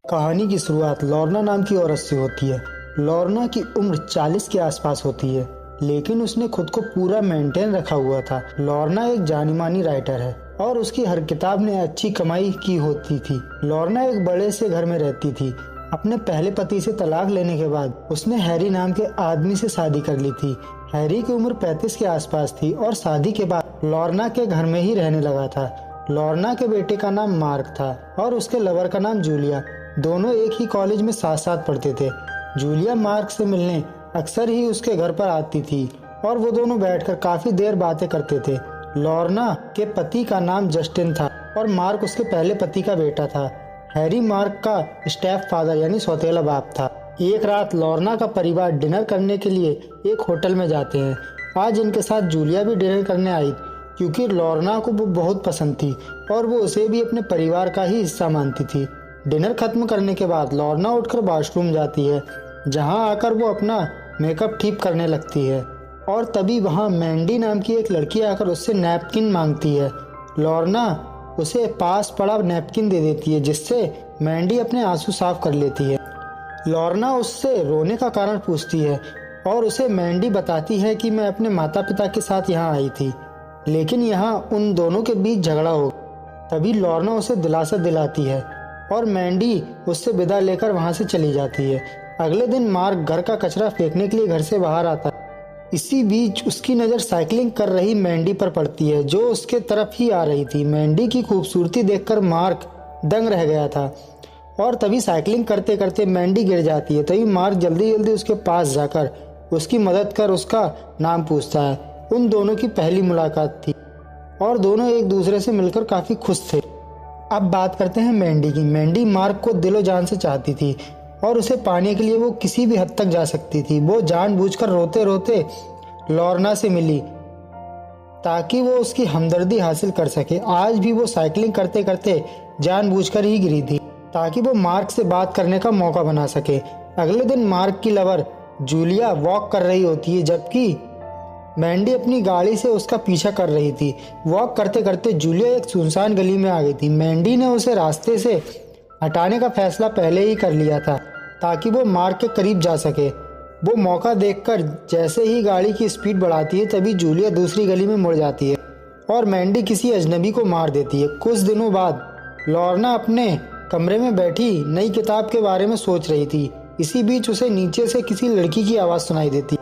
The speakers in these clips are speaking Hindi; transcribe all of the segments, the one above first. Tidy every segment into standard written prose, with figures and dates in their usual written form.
कहानी की शुरुआत लॉर्ना नाम की औरत से होती है। लॉर्ना की उम्र 40 के आसपास होती है, लेकिन उसने खुद को पूरा मेंटेन रखा हुआ था। लॉर्ना एक जानी मानी राइटर है और उसकी हर किताब ने अच्छी कमाई की होती थी। लॉर्ना एक बड़े से घर में रहती थी। अपने पहले पति से तलाक लेने के बाद उसने हैरी नाम के आदमी से शादी कर ली थी। हैरी की उम्र 35 के आसपास थी और शादी के बाद लॉर्ना के घर में ही रहने लगा था। लॉर्ना के बेटे का नाम मार्क था और उसके लवर का नाम जूलिया। दोनों एक ही कॉलेज में साथ साथ पढ़ते थे। जूलिया मार्क से मिलने अक्सर ही उसके घर पर आती थी और वो दोनों बैठकर काफी देर बातें करते थे। लॉर्ना के पति का नाम जस्टिन था और मार्क उसके पहले पति का बेटा था। हैरी मार्क का स्टेप फादर यानी सौतेला बाप था। एक रात लॉर्ना का परिवार डिनर करने के लिए एक होटल में जाते हैं। आज इनके साथ जूलिया भी डिनर करने आई क्योंकि लॉर्ना को वो बहुत पसंद थी और वो उसे भी अपने परिवार का ही हिस्सा मानती थी। डिनर खत्म करने के बाद लॉर्ना उठकर वॉशरूम जाती है, जहां आकर वो अपना मेकअप ठीक करने लगती है और तभी वहां मैंडी नाम की एक लड़की आकर उससे नैपकिन मांगती है। लॉर्ना उसे पास पड़ा नैपकिन दे देती है, जिससे मैंडी अपने आंसू साफ कर लेती है। लॉर्ना उससे रोने का कारण पूछती है और उसे मैंडी बताती है कि मैं अपने माता पिता के साथ यहाँ आई थी, लेकिन यहाँ उन दोनों के बीच झगड़ा हो। तभी लॉर्ना उसे दिलासा दिलाती है और मैंडी उससे विदा लेकर वहां से चली जाती है। अगले दिन मार्क घर का कचरा फेंकने के लिए घर से बाहर आता है। इसी बीच उसकी नज़र साइकिलिंग कर रही मैंडी पर पड़ती है, जो उसके तरफ ही आ रही थी। मैंडी की खूबसूरती देखकर मार्क दंग रह गया था और तभी साइकिलिंग करते करते मैंडी गिर जाती है। तभी मार्क जल्दी जल्दी उसके पास जाकर उसकी मदद कर उसका नाम पूछता है। उन दोनों की पहली मुलाकात थी और दोनों एक दूसरे से मिलकर काफी खुश थे। अब बात करते हैं मैंडी की। मैंडी मार्क को दिलो जान से चाहती थी और उसे पाने के लिए वो किसी भी हद तक जा सकती थी। वो जानबूझकर रोते रोते लॉर्ना से मिली ताकि वो उसकी हमदर्दी हासिल कर सके। आज भी वो साइकिलिंग करते करते जानबूझकर ही गिरी थी ताकि वो मार्क से बात करने का मौका बना सके। अगले दिन मार्क की लवर जूलिया वॉक कर रही होती है, जबकि मैंडी अपनी गाड़ी से उसका पीछा कर रही थी। वॉक करते करते जूलिया एक सुनसान गली में आ गई थी। मैंडी ने उसे रास्ते से हटाने का फैसला पहले ही कर लिया था ताकि वो मार्क के करीब जा सके। वो मौका देखकर जैसे ही गाड़ी की स्पीड बढ़ाती है, तभी जूलिया दूसरी गली में मुड़ जाती है और मैंडी किसी अजनबी को मार देती है। कुछ दिनों बाद लॉर्ना अपने कमरे में बैठी नई किताब के बारे में सोच रही थी। इसी बीच उसे नीचे से किसी लड़की की आवाज़ सुनाई देती,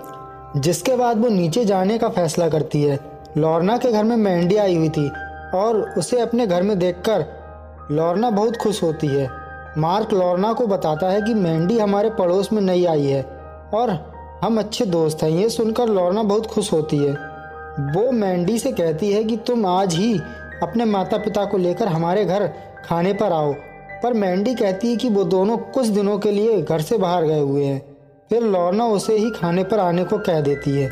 जिसके बाद वो नीचे जाने का फैसला करती है। लॉर्ना के घर में मैंडी आई हुई थी और उसे अपने घर में देखकर लॉर्ना बहुत खुश होती है। मार्क लॉर्ना को बताता है कि मैंडी हमारे पड़ोस में नई आई है और हम अच्छे दोस्त हैं। ये सुनकर लॉर्ना बहुत खुश होती है। वो मैंडी से कहती है कि तुम आज ही अपने माता पिता को लेकर हमारे घर खाने पर आओ, पर मैंडी कहती है कि वो दोनों कुछ दिनों के लिए घर से बाहर गए हुए हैं। फिर लॉर्ना उसे ही खाने पर आने को कह देती है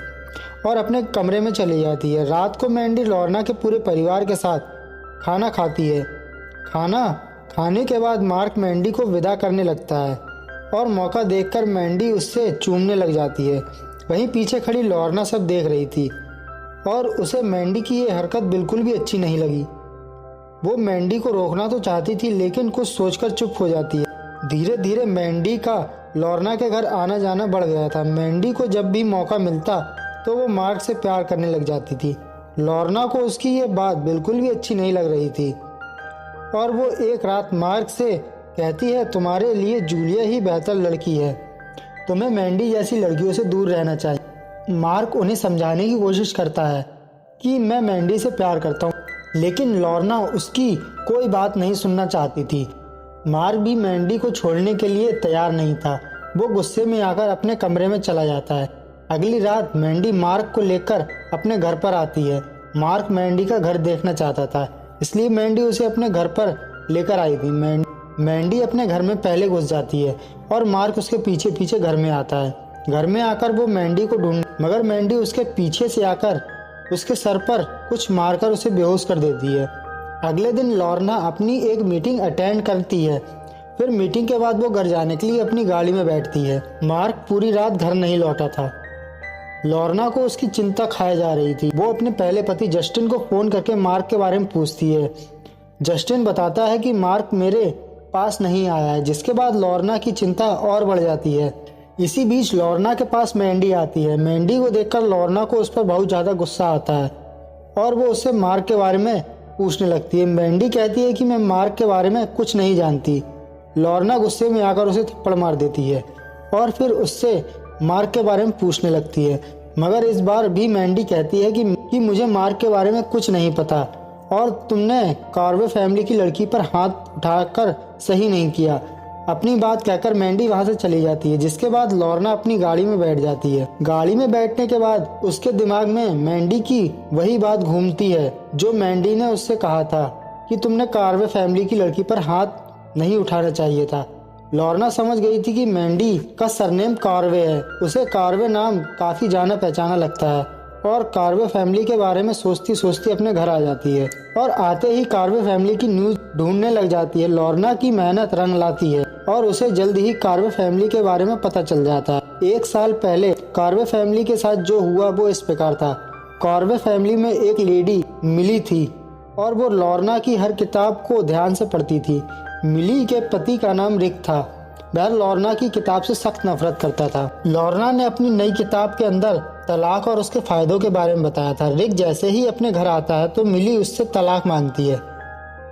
और अपने कमरे में चली जाती है। रात को मैंडी लॉर्ना के पूरे परिवार के साथ खाना खाती है। खाना खाने के बाद मार्क मैंडी को विदा करने लगता है और मौका देखकर मैंडी उससे चूमने लग जाती है। वहीं पीछे खड़ी लॉर्ना सब देख रही थी और उसे मैंडी की ये हरकत बिल्कुल भी अच्छी नहीं लगी। वो मैंडी को रोकना तो चाहती थी, लेकिन कुछ सोचकर चुप हो जाती है। धीरे धीरे मैंडी का लॉर्ना के घर आना जाना बढ़ गया था। मैंडी को जब भी मौका मिलता तो वो मार्क से प्यार करने लग जाती थी। लॉर्ना को उसकी ये बात बिल्कुल भी अच्छी नहीं लग रही थी और वो एक रात मार्क से कहती है, तुम्हारे लिए जूलिया ही बेहतर लड़की है, तुम्हें मैंडी जैसी लड़कियों से दूर रहना चाहिए। मार्क उन्हें समझाने की कोशिश करता है कि मैं मैंडी से प्यार करता हूँ, लेकिन लॉर्ना उसकी कोई बात नहीं सुनना चाहती थी। मार्क भी मैंडी को छोड़ने के लिए तैयार नहीं था। वो गुस्से में आकर अपने कमरे में चला जाता है। अगली रात मैंडी मार्क को लेकर अपने घर पर आती है। मार्क मैंडी का घर देखना चाहता था, इसलिए मैंडी उसे अपने घर पर लेकर आई थी। मैंडी अपने घर में पहले घुस जाती है और मार्क उसके पीछे पीछे घर में आता है। घर में आकर वो मैंडी को ढूंढ, मगर मैंडी उसके पीछे से आकर उसके सर पर कुछ मारकर उसे बेहोश कर देती है। अगले दिन लॉर्ना अपनी एक मीटिंग अटेंड करती है। फिर मीटिंग के बाद वो घर जाने के लिए अपनी गाड़ी में बैठती है। मार्क पूरी रात घर नहीं लौटा था। लॉर्ना को उसकी चिंता खाए जा रही थी। वो अपने पहले पति जस्टिन को फोन करके मार्क के बारे में पूछती है। जस्टिन बताता है कि मार्क मेरे पास नहीं आया है, जिसके बाद लॉर्ना की चिंता और बढ़ जाती है। इसी बीच लॉर्ना के पास मैंडी आती है। मैंडी को देखकर लॉर्ना को उस पर बहुत ज़्यादा गुस्सा आता है और वो उससे मार्क के बारे में पूछने लगती है। मैंडी कहती है कि मैं मार्क के बारे में कुछ नहीं जानती। लॉर्ना गुस्से में आकर उसे थप्पड़ मार देती है और फिर उससे मार्क के बारे में पूछने लगती है, मगर इस बार भी मैंडी कहती है कि मुझे मार्क के बारे में कुछ नहीं पता और तुमने कार्वे फैमिली की लड़की पर हाथ उठाकर सही नहीं किया। अपनी बात कहकर मैंडी वहां से चली जाती है, जिसके बाद लॉर्ना अपनी गाड़ी में बैठ जाती है। गाड़ी में बैठने के बाद उसके दिमाग में मैंडी की वही बात घूमती है जो मैंडी ने उससे कहा था कि तुमने कार्वे फैमिली की लड़की पर हाथ नहीं उठाना चाहिए था। लॉर्ना समझ गई थी कि मैंडी का सरनेम कार्वे है। उसे कार्वे नाम काफी जाना पहचाना लगता है और कार्वे फैमिली के बारे में सोचती सोचती अपने घर आ जाती है और आते ही कार्वे फैमिली की न्यूज ढूंढने लग जाती है। लॉर्ना की मेहनत रंग लाती है और उसे जल्द ही कार्वे फैमिली के बारे में पता चल जाता है। 1 साल पहले कार्वे फैमिली के साथ जो हुआ वो इस प्रकार था। कार्वे फैमिली में एक लेडी मिली थी और वो लॉर्ना की हर किताब को ध्यान से पढ़ती थी। मिली के पति का नाम रिक था। वह लॉर्ना की किताब से सख्त नफरत करता था। लॉर्ना ने अपनी नई किताब के अंदर तलाक और उसके फायदों के बारे में बताया था। रिक जैसे ही अपने घर आता है तो मिली उससे तलाक मांगती है।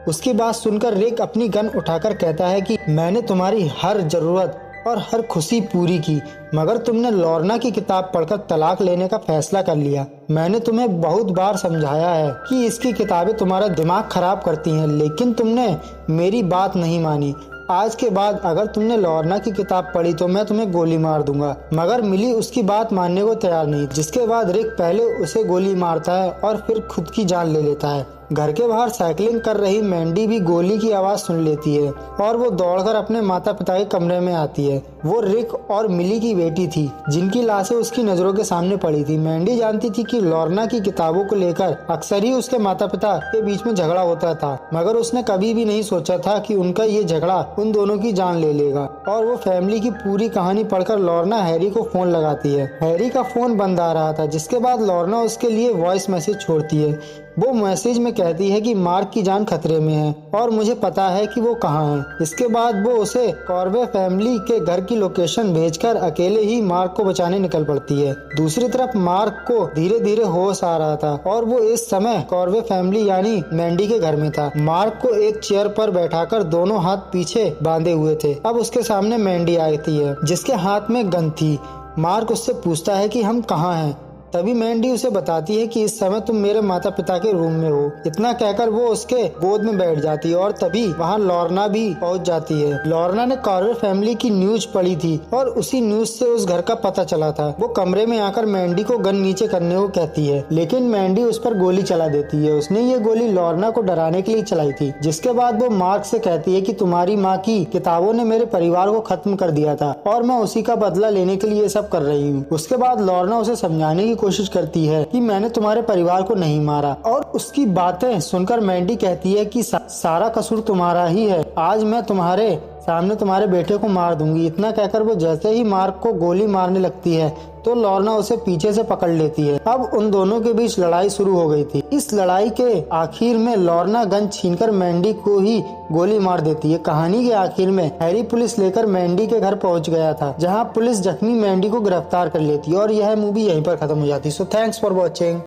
उसकी बात सुनकर रिक अपनी गन उठाकर कहता है कि मैंने तुम्हारी हर जरूरत और हर खुशी पूरी की, मगर तुमने लॉर्ना की किताब पढ़कर तलाक लेने का फैसला कर लिया। मैंने तुम्हें बहुत बार समझाया है कि इसकी किताबें तुम्हारा दिमाग खराब करती हैं, लेकिन तुमने मेरी बात नहीं मानी। आज के बाद अगर तुमने लॉर्ना की किताब पढ़ी तो मैं तुम्हें गोली मार दूंगा। मगर मिली उसकी बात मानने को तैयार नहीं, जिसके बाद रिक पहले उसे गोली मारता है और फिर खुद की जान ले लेता है। घर के बाहर साइकिलिंग कर रही मैंडी भी गोली की आवाज सुन लेती है और वो दौड़कर अपने माता पिता के कमरे में आती है। वो रिक और मिली की बेटी थी जिनकी लाशें उसकी नजरों के सामने पड़ी थी। मैंडी जानती थी कि लॉर्ना की किताबों को लेकर अक्सर ही उसके माता पिता के बीच में झगड़ा होता था, मगर उसने कभी भी नहीं सोचा था कि उनका ये झगड़ा उन दोनों की जान ले लेगा। और वो फैमिली की पूरी कहानी पढ़कर लॉर्ना हैरी को फोन लगाती है। हैरी का फोन बंद आ रहा था, जिसके बाद लॉर्ना उसके लिए वॉइस मैसेज छोड़ती है। वो मैसेज में कहती है कि मार्क की जान खतरे में है और मुझे पता है कि वो कहाँ है। इसके बाद वो उसे कार्वे फैमिली के घर की लोकेशन भेजकर अकेले ही मार्क को बचाने निकल पड़ती है। दूसरी तरफ मार्क को धीरे धीरे होश आ रहा था और वो इस समय कार्वे फैमिली यानी मैंडी के घर में था। मार्क को एक चेयर पर बैठाकर दोनों हाथ पीछे बांधे हुए थे। अब उसके सामने मैंडी आती है जिसके हाथ में गन थी। मार्क उससे पूछता है कि हम कहाँ हैं। तभी मैंडी उसे बताती है कि इस समय तुम मेरे माता पिता के रूम में हो। इतना कहकर वो उसके गोद में बैठ जाती है और तभी वहाँ लॉर्ना भी पहुँच जाती है। लॉर्ना ने कार्वे फैमिली की न्यूज पढ़ी थी और उसी न्यूज से उस घर का पता चला था। वो कमरे में आकर मैंडी को गन नीचे करने को कहती है, लेकिन मैंडी उस पर गोली चला देती है। उसने ये गोली लॉर्ना को डराने के लिए चलाई थी। जिसके बाद वो मार्क से कहती है कि तुम्हारी माँ की किताबों ने मेरे परिवार को खत्म कर दिया था और मैं उसी का बदला लेने के लिए ये सब कर रही हूँ। उसके बाद लॉर्ना उसे समझाने की कोशिश करती है कि मैंने तुम्हारे परिवार को नहीं मारा और उसकी बातें सुनकर मैंडी कहती है कि सारा कसूर तुम्हारा ही है। आज मैं तुम्हारे सामने तुम्हारे बेटे को मार दूंगी। इतना कहकर वो जैसे ही मार्क को गोली मारने लगती है तो लॉर्ना उसे पीछे से पकड़ लेती है। अब उन दोनों के बीच लड़ाई शुरू हो गई थी। इस लड़ाई के आखिर में लॉर्ना गन छीनकर मैंडी को ही गोली मार देती है। कहानी के आखिर में हैरी पुलिस लेकर मैंडी के घर पहुंच गया था, जहां पुलिस जख्मी मैंडी को गिरफ्तार कर लेती है और यह मूवी यहीं पर खत्म हो जाती है। So thanks for watching.